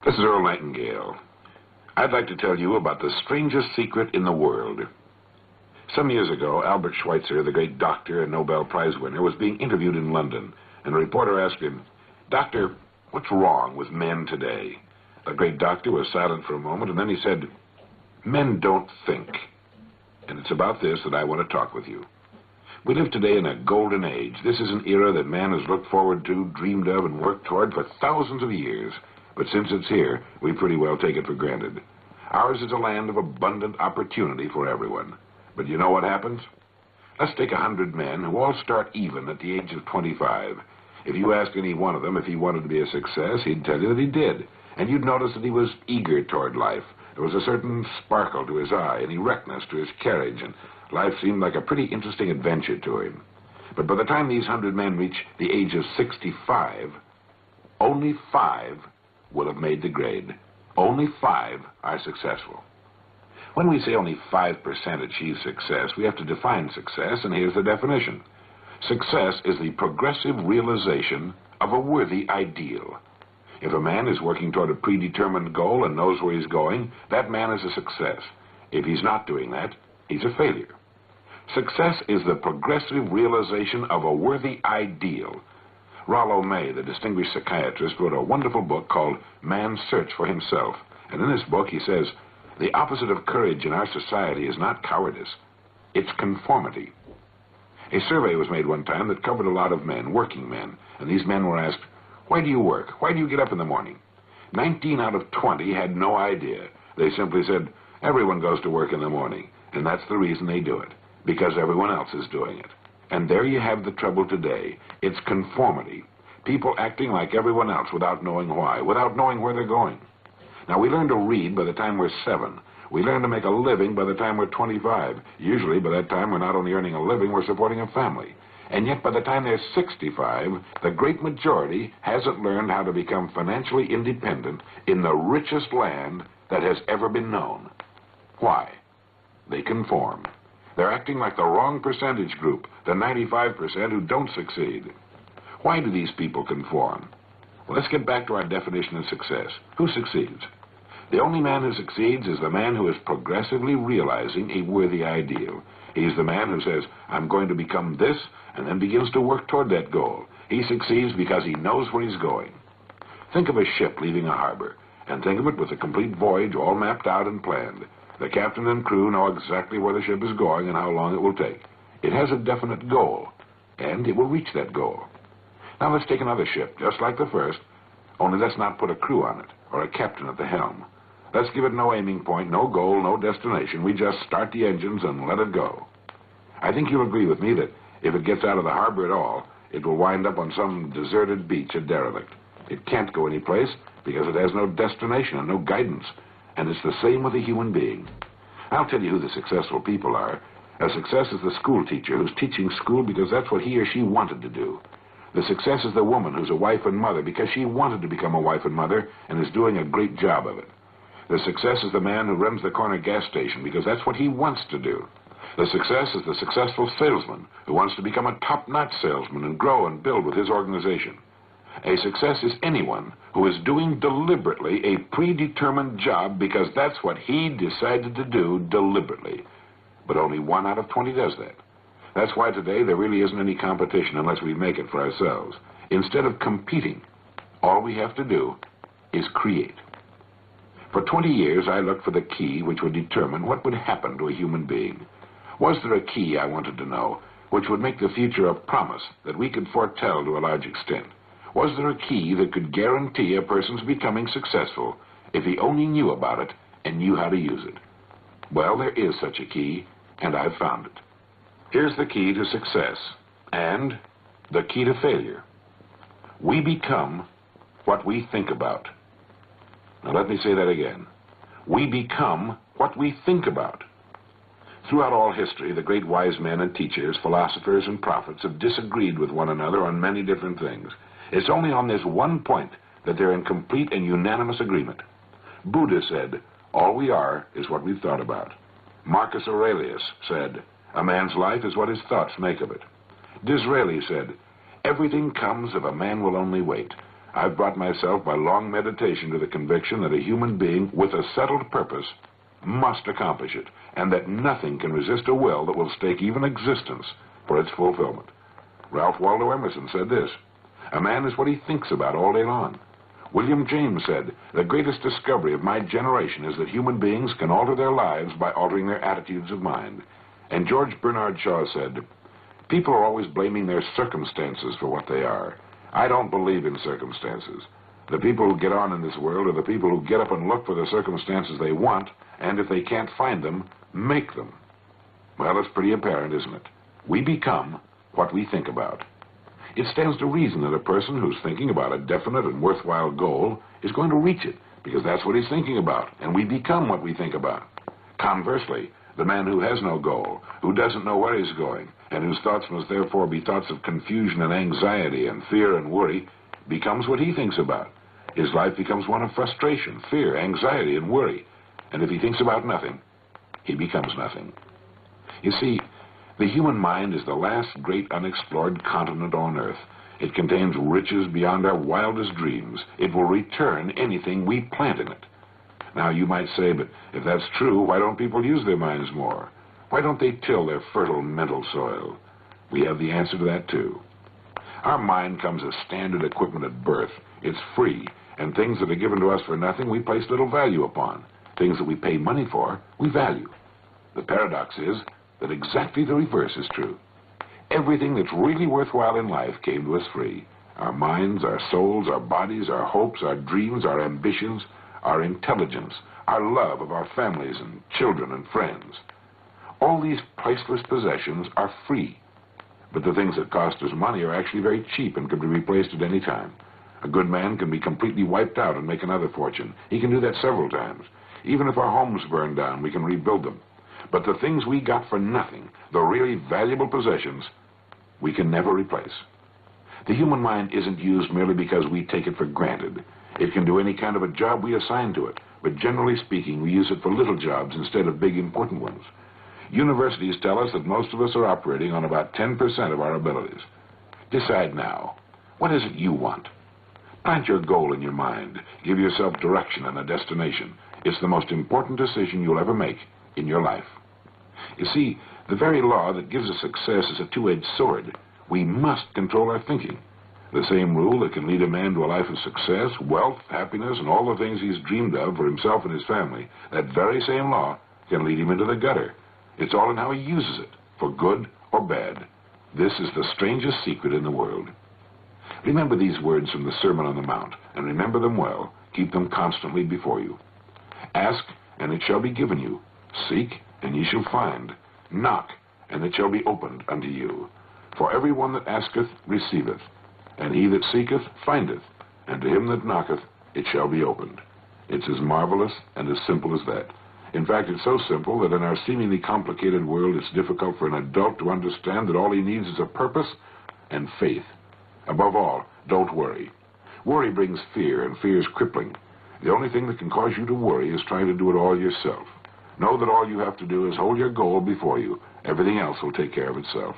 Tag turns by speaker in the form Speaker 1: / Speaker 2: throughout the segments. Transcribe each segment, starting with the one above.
Speaker 1: This is Earl Nightingale. I'd like to tell you about the strangest secret in the world. Some years ago, Albert Schweitzer, the great doctor and Nobel Prize winner, was being interviewed in London, and a reporter asked him, "Doctor, what's wrong with men today?" The great doctor was silent for a moment, and then he said, "Men don't think." And it's about this that I want to talk with you. We live today in a golden age. This is an era that man has looked forward to, dreamed of, and worked toward for thousands of years. But since it's here, we pretty well take it for granted. Ours is a land of abundant opportunity for everyone. But you know what happens? Let's take 100 men who all start even at the age of 25. If you ask any one of them if he wanted to be a success, he'd tell you that he did. And you'd notice that he was eager toward life. There was a certain sparkle to his eye, an erectness to his carriage, and life seemed like a pretty interesting adventure to him. But by the time these 100 men reach the age of 65, only 5 will have made the grade. Only 5 are successful. When we say only 5% achieve success, we have to define success, and here's the definition. Success is the progressive realization of a worthy ideal. If a man is working toward a predetermined goal and knows where he's going, that man is a success. If he's not doing that, he's a failure. Success is the progressive realization of a worthy ideal. Rollo May, the distinguished psychiatrist, wrote a wonderful book called Man's Search for Himself. And in this book he says, the opposite of courage in our society is not cowardice, it's conformity. A survey was made one time that covered a lot of men, working men, and these men were asked, "Why do you work? Why do you get up in the morning?" 19 out of 20 had no idea. They simply said, everyone goes to work in the morning, and that's the reason they do it, because everyone else is doing it. And there you have the trouble today. It's conformity. People acting like everyone else without knowing why, without knowing where they're going. Now, we learn to read by the time we're 7. We learn to make a living by the time we're 25. Usually, by that time, we're not only earning a living, we're supporting a family. And yet, by the time they're 65, the great majority hasn't learned how to become financially independent in the richest land that has ever been known. Why? They conform. They're acting like the wrong percentage group, the 95% who don't succeed. Why do these people conform? Well, let's get back to our definition of success. Who succeeds? The only man who succeeds is the man who is progressively realizing a worthy ideal. He's the man who says, I'm going to become this, and then begins to work toward that goal. He succeeds because he knows where he's going. Think of a ship leaving a harbor, and think of it with a complete voyage all mapped out and planned. The captain and crew know exactly where the ship is going and how long it will take. It has a definite goal, and it will reach that goal. Now let's take another ship, just like the first, only let's not put a crew on it, or a captain at the helm. Let's give it no aiming point, no goal, no destination. We just start the engines and let it go. I think you'll agree with me that if it gets out of the harbor at all, it will wind up on some deserted beach, a derelict. It can't go anyplace because it has no destination and no guidance. And it's the same with a human being. I'll tell you who the successful people are. A success is the school teacher who's teaching school because that's what he or she wanted to do. The success is the woman who's a wife and mother because she wanted to become a wife and mother and is doing a great job of it. The success is the man who runs the corner gas station because that's what he wants to do. The success is the successful salesman who wants to become a top-notch salesman and grow and build with his organization. A success is anyone who is doing deliberately a predetermined job because that's what he decided to do deliberately. But only 1 out of 20 does that. That's why today there really isn't any competition unless we make it for ourselves. Instead of competing, all we have to do is create. For 20 years, I looked for the key which would determine what would happen to a human being. Was there a key, I wanted to know, which would make the future a promise that we could foretell to a large extent? Was there a key that could guarantee a person's becoming successful if he only knew about it and knew how to use it? Well, there is such a key, and I've found it. Here's the key to success and the key to failure. We become what we think about. Now let me say that again. We become what we think about. Throughout all history, the great wise men and teachers, philosophers and prophets have disagreed with one another on many different things. It's only on this one point that they're in complete and unanimous agreement. Buddha said, all we are is what we've thought about. Marcus Aurelius said, a man's life is what his thoughts make of it. Disraeli said, everything comes if a man will only wait. I've brought myself by long meditation to the conviction that a human being with a settled purpose must accomplish it, and that nothing can resist a will that will stake even existence for its fulfillment. Ralph Waldo Emerson said this: "A man is what he thinks about all day long." William James said, "The greatest discovery of my generation is that human beings can alter their lives by altering their attitudes of mind." And George Bernard Shaw said, "People are always blaming their circumstances for what they are. I don't believe in circumstances. The people who get on in this world are the people who get up and look for the circumstances they want, and if they can't find them, make them." Well, it's pretty apparent, isn't it? We become what we think about. It stands to reason that a person who's thinking about a definite and worthwhile goal is going to reach it, because that's what he's thinking about, and we become what we think about. Conversely, the man who has no goal, who doesn't know where he's going, and whose thoughts must therefore be thoughts of confusion and anxiety and fear and worry, becomes what he thinks about. His life becomes one of frustration, fear, anxiety, and worry. And if he thinks about nothing, he becomes nothing. You see, the human mind is the last great unexplored continent on Earth. It contains riches beyond our wildest dreams. It will return anything we plant in it. Now, you might say, but if that's true, why don't people use their minds more? Why don't they till their fertile mental soil? We have the answer to that, too. Our mind comes as standard equipment at birth. It's free, and things that are given to us for nothing we place little value upon. Things that we pay money for, we value. The paradox is that exactly the reverse is true. Everything that's really worthwhile in life came to us free. Our minds, our souls, our bodies, our hopes, our dreams, our ambitions, our intelligence, our love of our families and children and friends. All these priceless possessions are free. But the things that cost us money are actually very cheap and can be replaced at any time. A good man can be completely wiped out and make another fortune. He can do that several times. Even if our homes burn down, we can rebuild them. But the things we got for nothing, the really valuable possessions, we can never replace. The human mind isn't used merely because we take it for granted. It can do any kind of a job we assign to it, but generally speaking, we use it for little jobs instead of big, important ones. Universities tell us that most of us are operating on about 10% of our abilities. Decide now. What is it you want? Plant your goal in your mind. Give yourself direction and a destination. It's the most important decision you'll ever make in your life. You see, the very law that gives us success is a two-edged sword. We must control our thinking. The same rule that can lead a man to a life of success, wealth, happiness, and all the things he's dreamed of for himself and his family, that very same law can lead him into the gutter. It's all in how he uses it, for good or bad. This is the strangest secret in the world. Remember these words from the Sermon on the Mount, and remember them well. Keep them constantly before you. Ask, and it shall be given you. Seek, and ye shall find. Knock, and it shall be opened unto you. For every one that asketh receiveth, and he that seeketh findeth, and to him that knocketh it shall be opened. It's as marvelous and as simple as that. In fact, it's so simple that in our seemingly complicated world, it's difficult for an adult to understand that all he needs is a purpose and faith. Above all, don't worry. Worry brings fear, and fear is crippling. The only thing that can cause you to worry is trying to do it all yourself. Know that all you have to do is hold your goal before you. Everything else will take care of itself.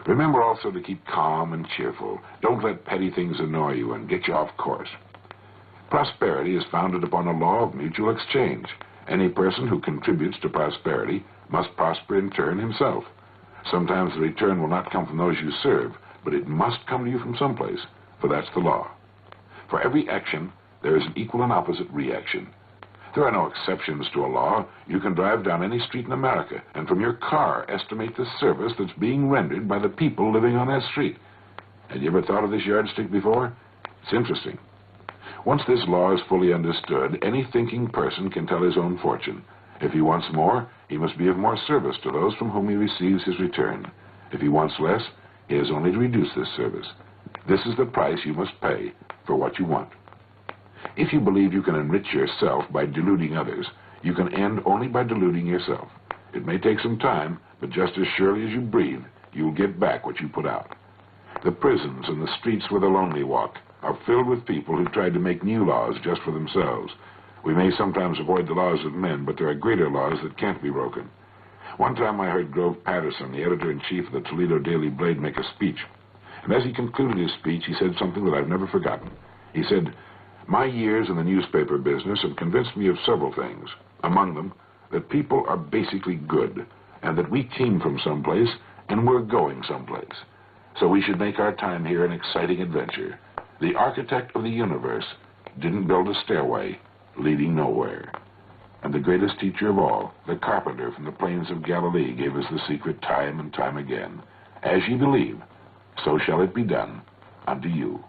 Speaker 1: Remember also to keep calm and cheerful. Don't let petty things annoy you and get you off course. Prosperity is founded upon a law of mutual exchange. Any person who contributes to prosperity must prosper in turn himself. Sometimes the return will not come from those you serve, but it must come to you from someplace, for that's the law. For every action, there is an equal and opposite reaction. There are no exceptions to a law. You can drive down any street in America, and from your car estimate the service that's being rendered by the people living on that street. Had you ever thought of this yardstick before? It's interesting. Once this law is fully understood, any thinking person can tell his own fortune. If he wants more, he must be of more service to those from whom he receives his return. If he wants less, he has only to reduce this service. This is the price you must pay for what you want. If you believe you can enrich yourself by deluding others, you can end only by deluding yourself. It may take some time, but just as surely as you breathe, you will get back what you put out. The prisons and the streets where the lonely walk are filled with people who tried to make new laws just for themselves. We may sometimes avoid the laws of men, but there are greater laws that can't be broken. One time I heard Grove Patterson, the editor-in-chief of the Toledo Daily Blade, make a speech. And as he concluded his speech, he said something that I've never forgotten. He said, "My years in the newspaper business have convinced me of several things. Among them, that people are basically good, and that we came from someplace, and we're going someplace. So we should make our time here an exciting adventure. The architect of the universe didn't build a stairway leading nowhere." And the greatest teacher of all, the carpenter from the plains of Galilee, gave us the secret time and time again. As ye believe, so shall it be done unto you.